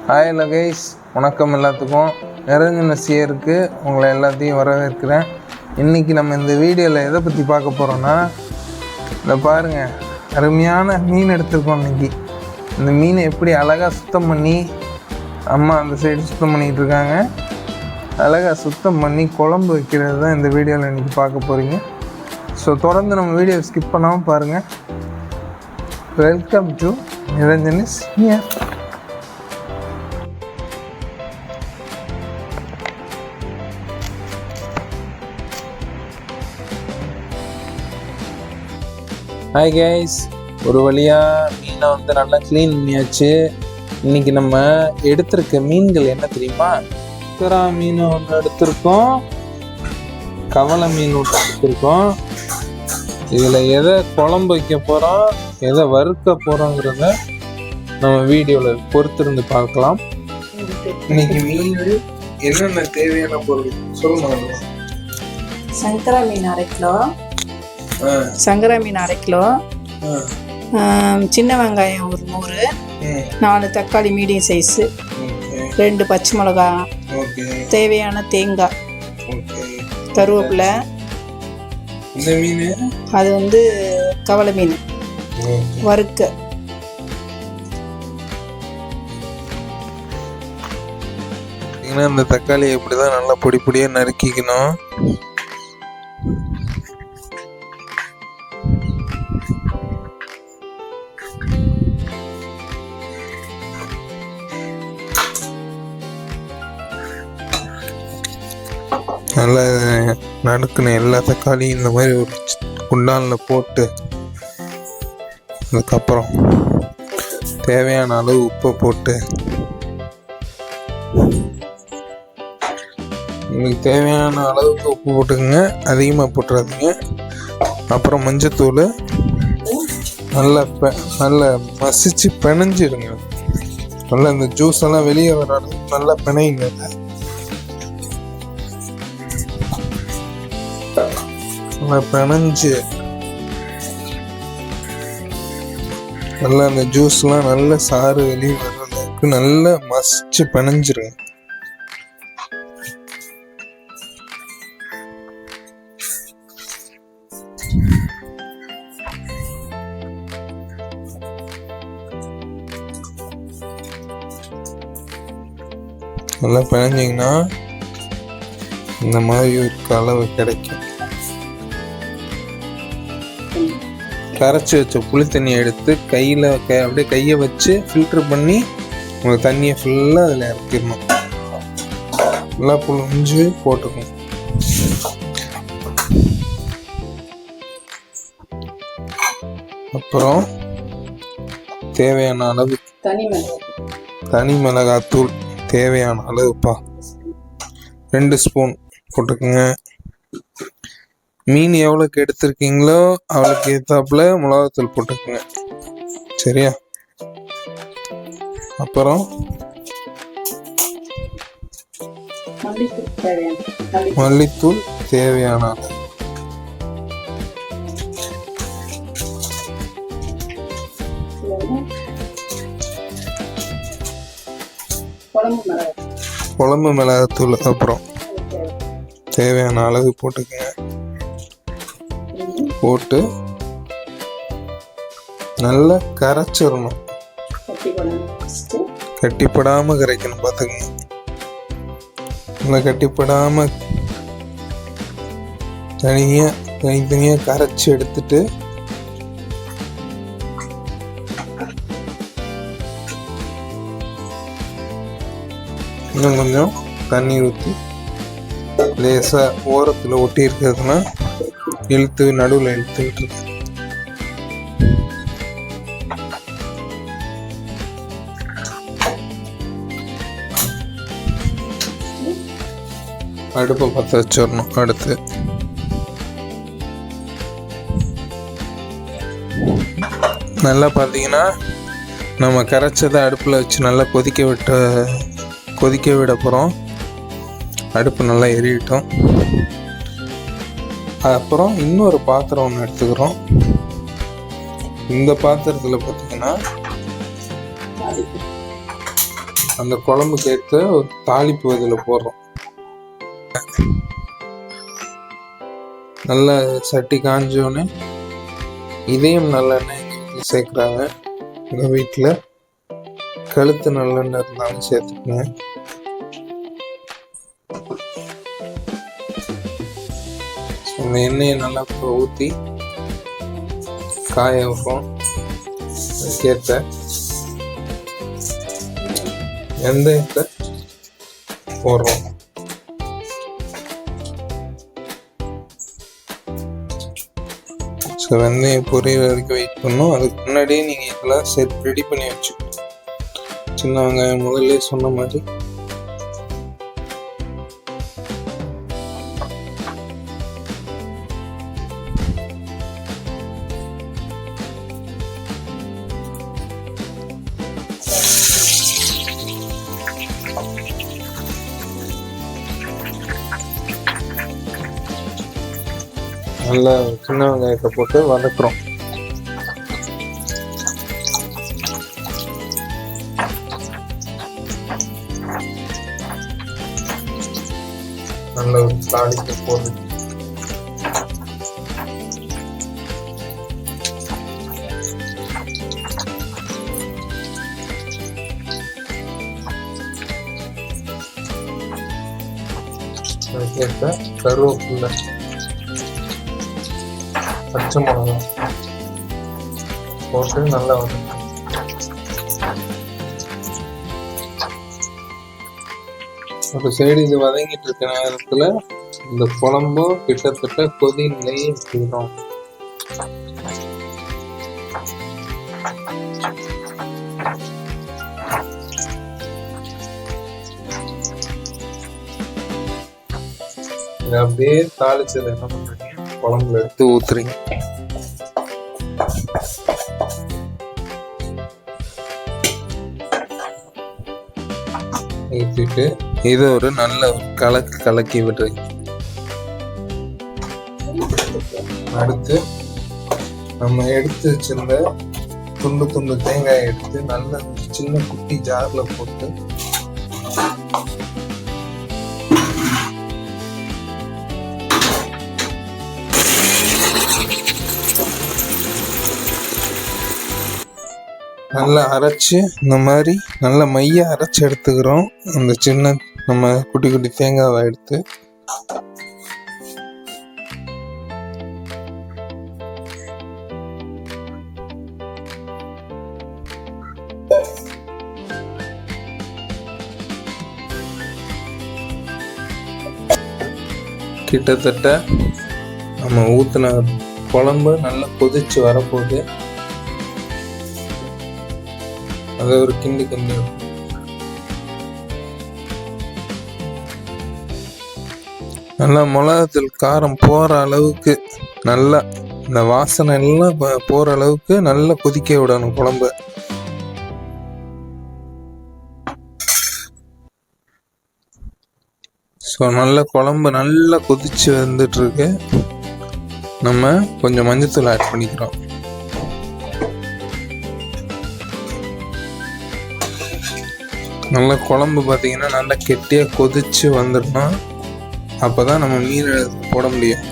Hi guys, வணக்கம் எல்லாத்துக்கும். நிரஞ்சன சியருக்கு உங்களை எல்லாத்தையும் வரவேற்கிறேன். இன்றைக்கி நம்ம இந்த வீடியோவில் எதை பற்றி பார்க்க போகிறோன்னா, இந்த பாருங்கள், அருமையான மீன் எடுத்துருக்கோம். இன்றைக்கி இந்த மீனை எப்படி அழகாக சுத்தம் பண்ணி அம்மா அந்த சைடு சுத்தம் பண்ணிகிட்டு இருக்காங்க. அழகாக சுத்தம் பண்ணி குழம்பு வைக்கிறது தான் இந்த வீடியோவில் இன்றைக்கி பார்க்க போகிறீங்க. ஸோ தொடர்ந்து நம்ம வீடியோ ஸ்கிப் பண்ணாமல் பாருங்கள். Welcome to Niranjani's here. Hi guys, ஒரு வழியாக மீனை நல்லா க்ளீன் பண்ணியாச்சு. இன்றைக்கி நம்ம எடுத்திருக்க மீன்கள் என்ன தெரியுமா? சுறா மீன் ஒன்று எடுத்திருக்கோம், கவலை மீன் ஒன்று எடுத்திருக்கோம். இதில் எதை குழம்பு வைக்க போகிறோம், எதை வறுக்க போகிறோங்கிறத நம்ம வீடியோவில் பொறுத்திருந்து பார்க்கலாம். இன்னைக்கு மீன் என்னென்ன தேவையான பொருள் சொல்லுங்க. சங்கரா மீன் 1/2 கிலோ, சங்கரா மீன் 1/2 கிலோ, சின்ன வெங்காயம் ஒரு 100, 4 தக்காளி மீடியம் சைஸு, 2 பச்சை மிளகா, தேவையான தேங்காய், கருவேப்பிலை. இந்த மீன் அது கவலை மீன் வறுக்க. இந்த தக்காளி எப்படிதான் நல்லா பொடி பொடியா நறுக்கிக்கணும். நல்லா நறுக்கணும் எல்லா தக்காளியும் இந்த மாதிரி ஒரு குண்டானில் போட்டு, அதுக்கப்புறம் தேவையான அளவு உப்பை போட்டு, உங்களுக்கு தேவையான அளவுக்கு உப்பு போட்டுக்கோங்க, அதிகமாக போட்டுறாதீங்க. அப்புறம் மஞ்சத்தூள் நல்லா மசிச்சு பிணைஞ்சிடுங்க. நல்லா இந்த ஜூஸ் எல்லாம் வெளியே வர அளவுக்கு நல்லா பிணையுங்க. நல்லா பிணைஞ்சு நல்லா அந்த ஜூஸ்லாம் நல்ல சாறு வெளியே வர அளவுக்கு நல்லா மசிச்சு பிணைஞ்சிருங்க. நல்லா பிணைஞ்சிங்கன்னா இந்த மாதிரி ஒரு கலவை கிடைக்கும். கரைச்சி வச்ச புளி தண்ணியை எடுத்து அப்படியே கையை வச்சு ஃபில்ட்ரு பண்ணி உங்கள் தண்ணியை ஃபுல்லாக அதில் இறக்கிடணும். நல்லா புளிஞ்சு போட்டுக்கணும். அப்புறம் தேவையான அளவு தனி மிளகாத்தூள் தேவையான அளவுப்பா 2 ஸ்பூன் போட்டுக்குங்க. மீன் எவ்வளோக்கு எடுத்திருக்கீங்களோ அவளுக்கு ஏற்றாப்புல மிளகாத்தூள் போட்டுக்குங்க, சரியா? அப்புறம் மல்லித்தூள் தேவையான அளவு. குழம்பு மிளகாத்தூள் அப்புறம் தேவையான அளவு போட்டுக்கங்க. போட்டு நல்லா கரைச்சிடணும். கட்டிப்படாமல் கரைக்கணும், பார்த்துக்கங்க. நல்லா கட்டிப்படாமல் தனித்தனியாக கரைச்சி எடுத்துட்டு இன்னும் கொஞ்சம் தண்ணி ஊற்றி லேசாக ஓரத்தில் ஒட்டி இருக்கிறதுனா இழுத்து நடுவில் இழுத்துக்கிட்டு இருக்கு. அடுப்பை பற்ற வச்சிடணும். அடுத்து நல்லா பார்த்தீங்கன்னா நம்ம கரைச்சதை அடுப்பில் வச்சு நல்லா கொதிக்க விட போகிறோம். அடுப்பு நல்லா எரியட்டும். அப்புறம் இன்னொரு பாத்திரம் ஒன்று எடுத்துக்கிறோம். இந்த பாத்திரத்தில் பார்த்தீங்கன்னா அந்த குழம்புக்கு ஏற்ற ஒரு தாளிப்பு இதில் போடுறோம். நல்லா சட்டி காஞ்சோன்னு இதையும் நல்லெண்ணெய் சேர்க்குறாங்க. எங்கள் வீட்டில் கழுத்து நல்லெண்ணெய் இருந்தாலும் சேர்த்துக்குங்க. அந்த எண்ணெயை நல்லா ஊற்றி காய வைப்போம். அதுக்கேற்ற வெந்தயத்தை போடுறோம். ஸோ வெந்தயம் பொரியல் வரைக்கும் வெயிட் பண்ணணும். அதுக்கு முன்னாடியே நீங்கள் இதெல்லாம் சேர்த்து ரெடி பண்ணி வச்சுக்கணும். சின்ன வெங்காயம் முதல்ல சொன்ன மாதிரி நல்லா சின்ன வெங்காயத்தை போட்டு வதக்குறோம். நல்ல ஒரு தாளிப்பு போட்டு அதுக்கேற்ற கருவேப்பிலை, பச்சை மிளகா போட்டு நல்லா வதக்கணும். ஒரு சைடு இது வதங்கிட்டு இருக்க நேரத்தில் இந்த குழம்பும் கிட்டத்தட்ட கொதி நிலையை எடுத்துக்கணும். இதை அப்படியே தாளிச்சது என்ன பண்றீங்க, குழம்புல எடுத்து ஊத்துறீங்க. ஊற்றிட்டு இதை ஒரு நல்ல ஒரு கலக்கி விடுறீங்க. அடுத்து நம்ம எடுத்து வச்சிருந்த துண்டு துண்டு தேங்காயை எடுத்து நல்ல சின்ன குட்டி ஜார்ல போட்டு நல்லா அரைச்சி இந்த மாதிரி நல்ல மைய அரைச்சி எடுத்துக்கிறோம். அந்த சின்ன நம்ம குட்டி குட்டி தேங்காவை எடுத்து கிட்டத்தட்ட நம்ம ஊற்றின குழம்பு நல்லா கொதிச்சு வரப்போகுது. அதை ஒரு கிண்டு நல்லா மிளகாத்தூள் காரம் போற அளவுக்கு நல்லா இந்த வாசனை எல்லாம் போற அளவுக்கு நல்லா கொதிக்க விடணும் குழம்பு. ஸோ நல்ல குழம்பு நல்லா கொதிச்சு வந்துட்டு இருக்கு. நம்ம கொஞ்சம் மஞ்சத்தூள் ஆட் பண்ணிக்கிறோம். நல்லா குழம்பு பார்த்தீங்கன்னா நல்லா கெட்டியாக கொதிச்சு வந்துடணும். அப்போ தான் நம்ம மீன் போட முடியும்.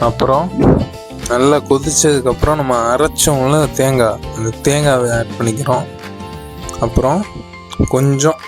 அப்புறம் நல்லா கொதிச்சதுக்கப்புறம் நம்ம அரைச்சோம்ல தேங்காய், அந்த தேங்காவை ஆட் பண்ணிக்கிறோம். அப்புறம் கொஞ்சம்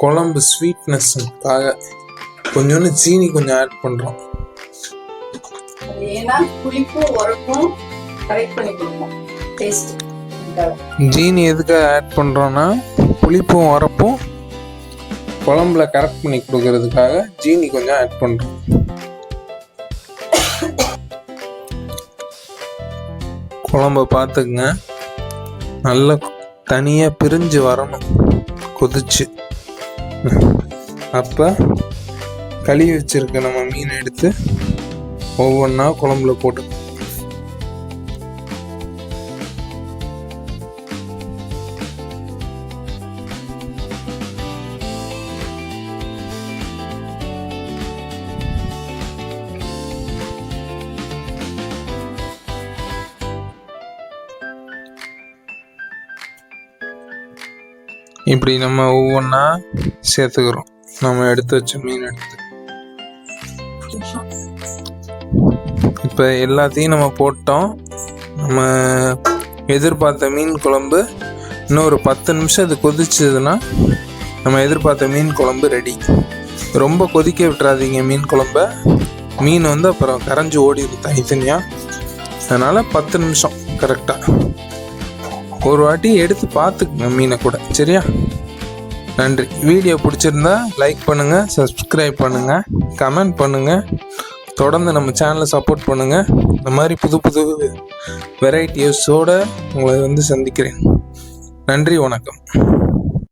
குழம்பு ஸ்வீட்னஸ்க்காக கொஞ்சோண்டு சீனி கொஞ்சம் ஆட் பண்ணுறோம். ஏன்னா புளிப்பும் உரப்பும் கரெக்ட் பண்ணி கொடுப்போம் டேஸ்ட். ஜீனி எதுக்காக ஆட் பண்ணுறோன்னா புளிப்பும் உரப்பும் குழம்புல கரெக்ட் பண்ணி கொடுக்கறதுக்காக ஜீனி கொஞ்சம் ஆட் பண்ணுறோம். குழம்ப பார்த்துக்குங்க, நல்லா தனியாக பிரிஞ்சு வரணும் கொதிச்சு. அப்போ கழுவி வச்சிருக்க நம்ம மீனை எடுத்து ஒவ்வொன்றா குழம்புல போட்டு இப்படி நம்ம ஒவ்வொன்றா சேர்த்துக்கிறோம். நம்ம எடுத்து வச்ச மீன் எடுத்து இப்போ எல்லாத்தையும் நம்ம போட்டோம். நம்ம எதிர்பார்த்த மீன் குழம்பு இன்னும் ஒரு 10 நிமிஷம் அது கொதிச்சதுன்னா நம்ம எதிர்பார்த்த மீன் குழம்பு ரெடி. ரொம்ப கொதிக்க விட்டுறாதீங்க மீன் குழம்ப. மீன் அப்புறம் கரைஞ்சி ஓடிடும் தனித்தனியாக. அதனால் 10 நிமிஷம் கரெக்டாக ஒரு வாட்டி எடுத்து பார்த்துக்குங்க மீனை கூட. சரியா? நன்றி. வீடியோ பிடிச்சிருந்தா லைக் பண்ணுங்கள், சப்ஸ்கிரைப் பண்ணுங்கள், கமெண்ட் பண்ணுங்கள். தொடர்ந்து நம்ம சேனலை சப்போர்ட் பண்ணுங்கள். இந்த மாதிரி புது புது வெரைட்டிஸோடு உங்களை சந்திக்கிறேன். நன்றி, வணக்கம்.